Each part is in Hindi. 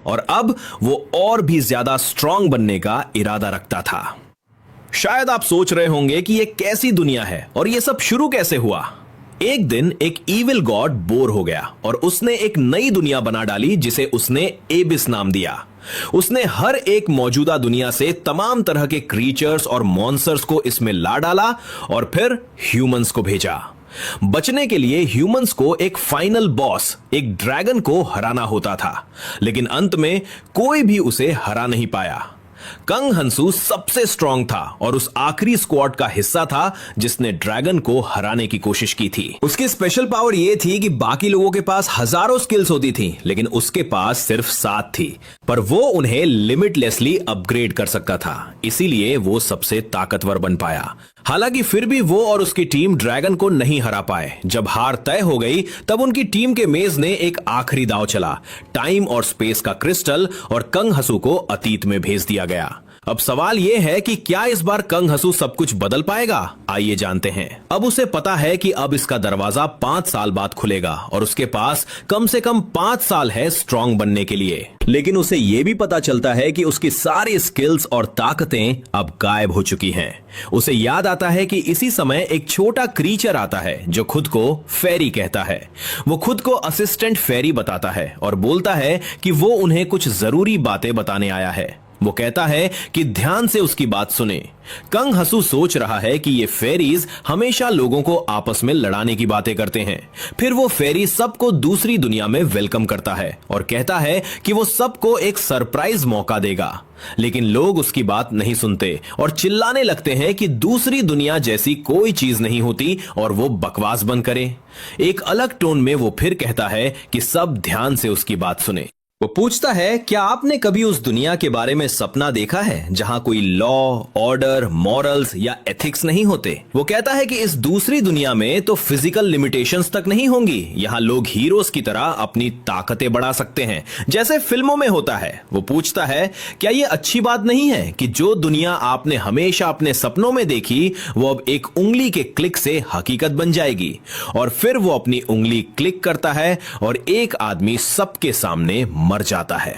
और अब वो और भी ज्यादा स्ट्रांग बनने का इरादा रखता था। शायद आप सोच रहे होंगे कि ये कैसी दुनिया है और ये सब शुरू कैसे हुआ। एक दिन एक इविल गॉड बोर हो गया और उसने एक नई दुनिया बना डाली जिसे उसने एबिस नाम दिया। उसने हर एक मौजूदा दुनिया से तमाम तरह के क्रीचर्स और मॉन्स्टर्स को इसमें ला डाला और फिर ह्यूमंस को भेजा। बचने के लिए ह्यूमंस को एक फाइनल बॉस, एक ड्रैगन को हराना होता था, लेकिन अंत में कोई भी उसे हरा नहीं पाया। कंग हंसू सबसे स्ट्रांग था और उस आखिरी स्क्वाड का हिस्सा था जिसने ड्रैगन को हराने की कोशिश की थी। उसकी स्पेशल पावर यह थी कि बाकी लोगों के पास हजारों स्किल्स होती थी, लेकिन उसके पास सिर्फ 7 थी, पर वो उन्हें लिमिटलेसली अपग्रेड कर सकता था, इसीलिए वो सबसे ताकतवर बन पाया। हालांकि फिर भी वो और उसकी टीम ड्रैगन को नहीं हरा पाए। जब हार तय हो गई तब उनकी टीम के मेज ने एक आखिरी दांव चला, टाइम और स्पेस का क्रिस्टल, और कंग हंसू को अतीत में भेज दिया गया। अब सवाल यह है कि क्या इस बार कंग हंसू सब कुछ बदल पाएगा? आइए जानते हैं। अब उसे पता है कि अब इसका दरवाजा 5 साल बाद खुलेगा और उसके पास कम से कम 5 साल है स्ट्रांग बनने के लिए। लेकिन उसे यह भी पता चलता है कि उसकी सारी स्किल्स और ताकतें अब गायब हो चुकी हैं। उसे याद आता है कि इसी समय एक छोटा क्रीचर आता है जो खुद को फेरी कहता है। वो खुद को असिस्टेंट फेरी बताता है और बोलता है कि वो उन्हें कुछ जरूरी बातें बताने आया है। वो कहता है कि ध्यान से उसकी बात सुने। कंग हंसू सोच रहा है कि ये फेरीज हमेशा लोगों को आपस में लड़ाने की बातें करते हैं। फिर वो फेरी सबको दूसरी दुनिया में वेलकम करता है और कहता है कि वो सबको एक सरप्राइज मौका देगा। लेकिन लोग उसकी बात नहीं सुनते और चिल्लाने लगते हैं कि दूसरी दुनिया जैसी कोई चीज नहीं होती और वो बकवास बंद करे। एक अलग टोन में वो फिर कहता है कि सब ध्यान से उसकी बात सुने। वो पूछता है, क्या आपने कभी उस दुनिया के बारे में सपना देखा है जहां कोई लॉ, ऑर्डर, मॉरल्स या एथिक्स नहीं होते? वो कहता है कि इस दूसरी दुनिया में तो फिजिकल लिमिटेशंस तक नहीं होंगी। यहाँ लोग हीरोज की तरह अपनी ताकतें बढ़ा सकते हैं, जैसे फिल्मों में होता है। वो पूछता है, क्या ये अच्छी बात नहीं है कि जो दुनिया आपने हमेशा अपने सपनों में देखी वो अब एक उंगली के क्लिक से हकीकत बन जाएगी? और फिर वो अपनी उंगली क्लिक करता है और एक आदमी सबके सामने मर जाता है।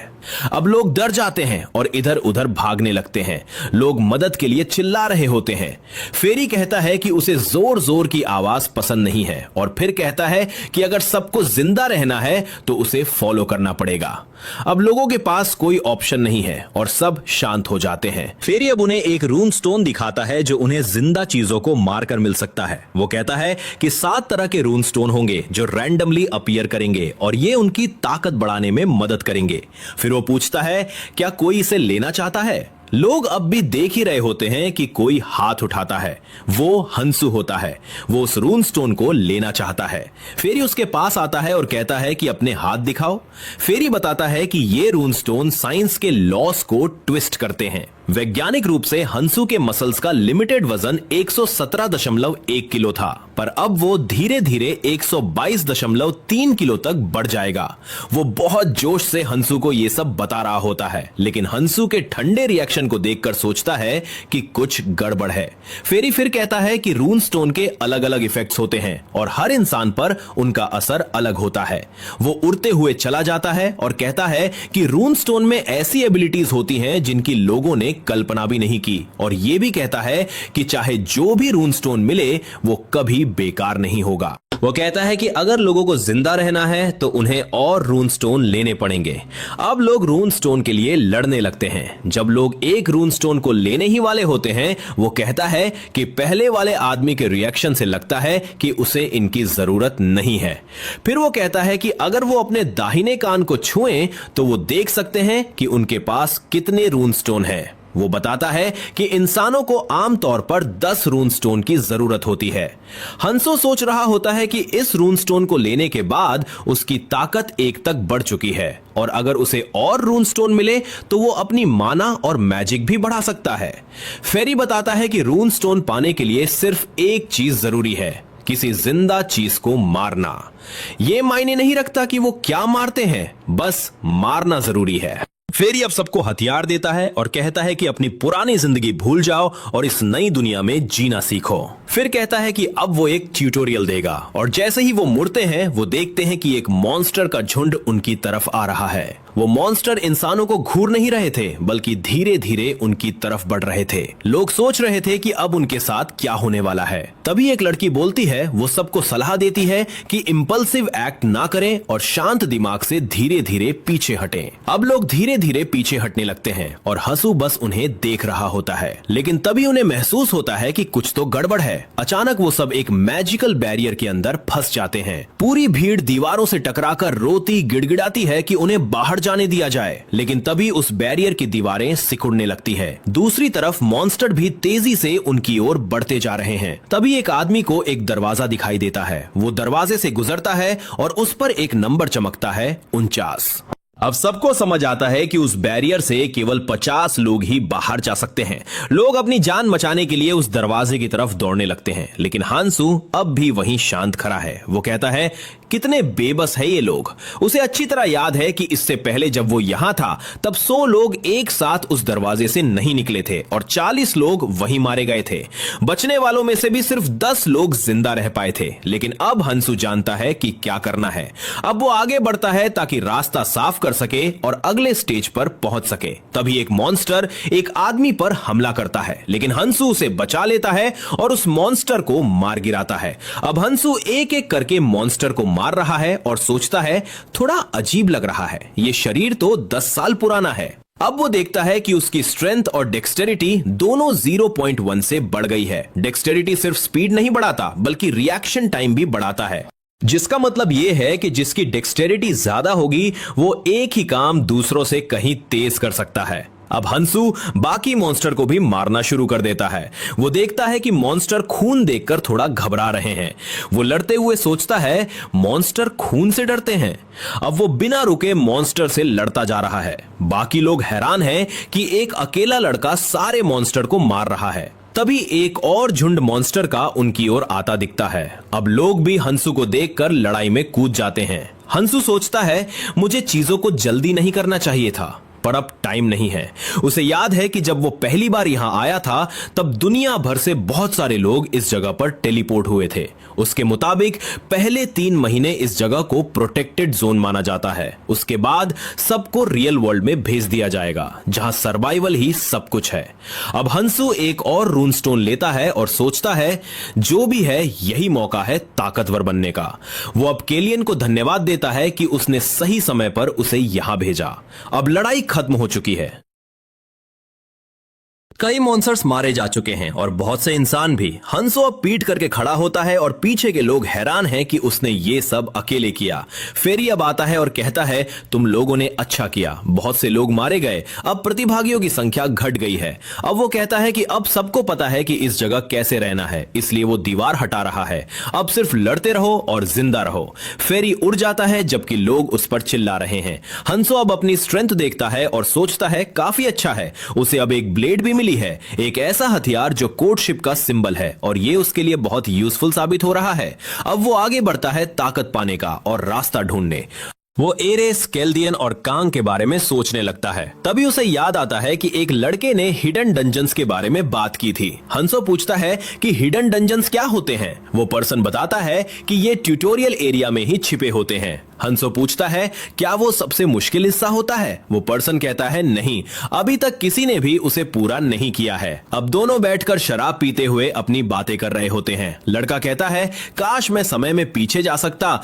अब लोग डर जाते हैं और इधर उधर भागने लगते हैं। लोग मदद के लिए चिल्ला रहे होते हैं। फेरी कहता है कि उसे जोर जोर की आवाज पसंद नहीं है और फिर कहता है कि अगर सबको जिंदा रहना है तो उसे फॉलो करना पड़ेगा। अब लोगों के पास कोई ऑप्शन नहीं है और सब शांत हो जाते हैं। फेरी अब उन्हें एक रून स्टोन दिखाता है जो उन्हें जिंदा चीजों को मारकर मिल सकता है। वो कहता है कि 7 तरह के रून स्टोन होंगे जो रैंडमली अपीयर करेंगे और ये उनकी ताकत बढ़ाने में मदद करेंगे। फिर वो पूछता है, क्या कोई इसे लेना चाहता है? लोग अब भी देख ही रहे होते हैं कि कोई हाथ उठाता है। वो हंसू होता है। वो उस रून स्टोन को लेना चाहता है। फेरी उसके पास आता है और कहता है कि अपने हाथ दिखाओ। फेरी बताता है कि ये रून स्टोन साइंस के लॉस को ट्विस्ट करते हैं। वैज्ञानिक रूप से हंसू के मसल्स का लिमिटेड वजन 117.1 किलो था, पर अब वो धीरे धीरे 122.3 किलो तक बढ़ जाएगा। वो बहुत जोश से हंसू को ये सब बता रहा होता है, लेकिन हंसू के ठंडे रिएक्शन को देखकर सोचता है कि कुछ गड़बड़ है। फेरी फिर कहता है कि रून स्टोन के अलग अलग इफेक्ट्स होते हैं और हर इंसान पर उनका असर अलग होता है। वो उड़ते हुए चला जाता है और कहता है कि रून स्टोन में ऐसी एबिलिटीज होती हैं जिनकी लोगों ने कल्पना भी नहीं की, और यह भी कहता है कि चाहे जो भी रून स्टोन मिले वो कभी बेकार नहीं होगा। वो कहता है कि अगर लोगों को जिंदा रहना है तो उन्हें और रून स्टोन लेने पड़ेंगे। अब लोग रून स्टोन के लिए लड़ने लगते हैं। जब लोग एक रून स्टोन को लेने ही वाले होते हैं, वो कहता है कि पहले वाले आदमी के रिएक्शन से लगता है कि उसे इनकी जरूरत नहीं है। फिर वो कहता है कि अगर वो अपने दाहिने कान को छुएं तो वो देख सकते हैं कि उनके पास कितने रून स्टोन है। वो बताता है कि इंसानों को आमतौर पर 10 रून स्टोन की जरूरत होती है। हंसो सोच रहा होता है कि इस रून स्टोन को लेने के बाद उसकी ताकत 1 तक बढ़ चुकी है और अगर उसे और रून स्टोन मिले तो वो अपनी माना और मैजिक भी बढ़ा सकता है। फेरी बताता है कि रून स्टोन पाने के लिए सिर्फ एक चीज जरूरी है, किसी जिंदा चीज को मारना। ये मायने नहीं रखता कि वो क्या मारते हैं, बस मारना जरूरी है। फेरी अब सबको हथियार देता है और कहता है कि अपनी पुरानी जिंदगी भूल जाओ और इस नई दुनिया में जीना सीखो। फिर कहता है कि अब वो एक ट्यूटोरियल देगा और जैसे ही वो मुड़ते हैं वो देखते हैं कि एक मॉन्स्टर का झुंड उनकी तरफ आ रहा है। वो मॉन्स्टर इंसानों को घूर नहीं रहे थे, बल्कि धीरे धीरे उनकी तरफ बढ़ रहे थे। लोग सोच रहे थे कि अब उनके साथ क्या होने वाला है। तभी एक लड़की बोलती है, वो सबको सलाह देती है कि इंपल्सिव एक्ट ना करें और शांत दिमाग से धीरे धीरे पीछे हटें। अब लोग धीरे धीरे पीछे हटने लगते हैं और हंसू बस उन्हें देख रहा होता है। लेकिन तभी उन्हें महसूस होता है कि कुछ तो गड़बड़ है। अचानक वो सब एक मैजिकल बैरियर के अंदर फंस जाते हैं। पूरी भीड़ दीवारों से टकराकर रोती गिड़गिड़ाती है कि उन्हें बाहर जाने दिया जाए, लेकिन तभी उस बैरियर की दीवारें सिकुड़ने लगती है। दूसरी तरफ मॉन्स्टर भी तेजी से उनकी ओर बढ़ते जा रहे हैं। तभी एक आदमी को एक दरवाजा दिखाई देता है। वो दरवाजे से गुजरता है और उस पर एक नंबर चमकता है, 49। अब सबको समझ आता है कि उस बैरियर से केवल 50 लोग ही बाहर जा सकते हैं। लोग अपनी जान बचाने के लिए उस दरवाजे की तरफ दौड़ने लगते हैं, लेकिन हांसू अब भी वहीं शांत खड़ा है। वो कहता है, कितने बेबस है ये लोग। उसे अच्छी तरह याद है कि इससे पहले जब वो यहां था तब 100 लोग एक साथ उस दरवाजे से नहीं निकले थे और 40 लोग वहीं मारे गए थे। बचने वालों में से भी सिर्फ 10 लोग जिंदा रह पाए थे। लेकिन अब हंसू जानता है कि क्या करना है। अब वो आगे बढ़ता है ताकि रास्ता साफ कर सके और अगले स्टेज पर पहुंच सके। तभी एक मॉन्स्टर एक आदमी पर हमला करता है, लेकिन हंसू उसे बचा लेता है और उस मॉन्स्टर को मार गिराता है। अब हंसू एक एक करके मॉन्स्टर को मार रहा है और सोचता है, थोड़ा अजीब लग रहा है, ये शरीर तो 10 साल पुराना है। अब वो देखता है कि उसकी स्ट्रेंथ और डेक्सटेरिटी दोनों 0.1 से बढ़ गई है। डेक्सटेरिटी सिर्फ स्पीड नहीं बढ़ाता, बल्कि रिएक्शन टाइम भी बढ़ाता है, जिसका मतलब यह है कि जिसकी डेक्सटेरिटी ज्यादा होगी वो एक ही काम दूसरों से कहीं तेज कर सकता है। अब हंसू बाकी मॉन्स्टर को भी मारना शुरू कर देता है। वो देखता है कि मॉन्स्टर खून देखकर थोड़ा घबरा रहे हैं। वो लड़ते हुए सोचता है, मॉन्स्टर खून से डरते हैं। अब वो बिना रुके मॉन्स्टर से लड़ता जा रहा है। बाकी लोग हैरान हैं कि एक अकेला लड़का सारे मॉन्स्टर को मार रहा है। तभी एक और झुंड मॉन्स्टर का उनकी ओर आता दिखता है। अब लोग भी हंसू को देखकर लड़ाई में कूद जाते हैं। हंसू सोचता है, मुझे चीजों को जल्दी नहीं करना चाहिए था, पर अब टाइम नहीं है। उसे याद है कि जब वो पहली बार यहां आया था तब दुनिया भर से बहुत सारे लोग इस जगह पर टेलीपोर्ट हुए थे। उसके मुताबिक पहले 3 महीने इस जगह को प्रोटेक्टेड जोन माना जाता है। उसके बाद सबको रियल वर्ल्ड में भेज दिया जाएगा, जहां सर्वाइवल ही सब कुछ है। अब हंसू एक और रून स्टोन लेता है और सोचता है, जो भी है यही मौका है ताकतवर बनने का। वो अब केलियन को धन्यवाद देता है कि उसने सही समय पर उसे यहां भेजा। अब लड़ाई खत्म हो चुकी है। कई मॉन्स्टर्स मारे जा चुके हैं और बहुत से इंसान भी। हंसो अब पीट करके खड़ा होता है और पीछे के लोग हैरान हैं कि उसने ये सब अकेले किया। फेरी अब आता है और कहता है, तुम लोगों ने अच्छा किया, बहुत से लोग मारे गए, अब प्रतिभागियों की संख्या घट गई है। अब वो कहता है कि अब सबको पता है कि इस जगह कैसे रहना है, इसलिए वो दीवार हटा रहा है। अब सिर्फ लड़ते रहो और जिंदा रहो। फेरी उड़ जाता है जबकि लोग उस पर चिल्ला रहे हैं। हंसो अब अपनी स्ट्रेंथ देखता है और सोचता है, काफी अच्छा है। उसे अब एक ब्लेड भी है, एक ऐसा हथियार जो कोर्टशिप का सिंबल है, और ये उसके लिए बहुत यूजफुल साबित हो रहा है। अब वो आगे बढ़ता है ताकत पाने का और रास्ता ढूंढने। वो एरेस, केल्दियन और कांग के बारे में सोचने लगता है। तभी उसे याद आता है कि एक लड़के ने हिडन डंजन्स के बारे में बात की थी। हंसो पूछता है कि हिडन डंजन्स क्या होते हैं। वो पर्सन बताता है कि ये ट्यूटोरियल एरिया में ही छिपे होते हैं। हंसो पूछता है, क्या वो सबसे मुश्किल हिस्सा होता है। वो पर्सन कहता है, नहीं, अभी तक किसी ने भी उसे पूरा नहीं किया है। अब दोनों बैठकर शराब पीते हुए अपनी बातें कर रहे होते हैं। लड़का कहता है, काश मैं समय में पीछे जा सकता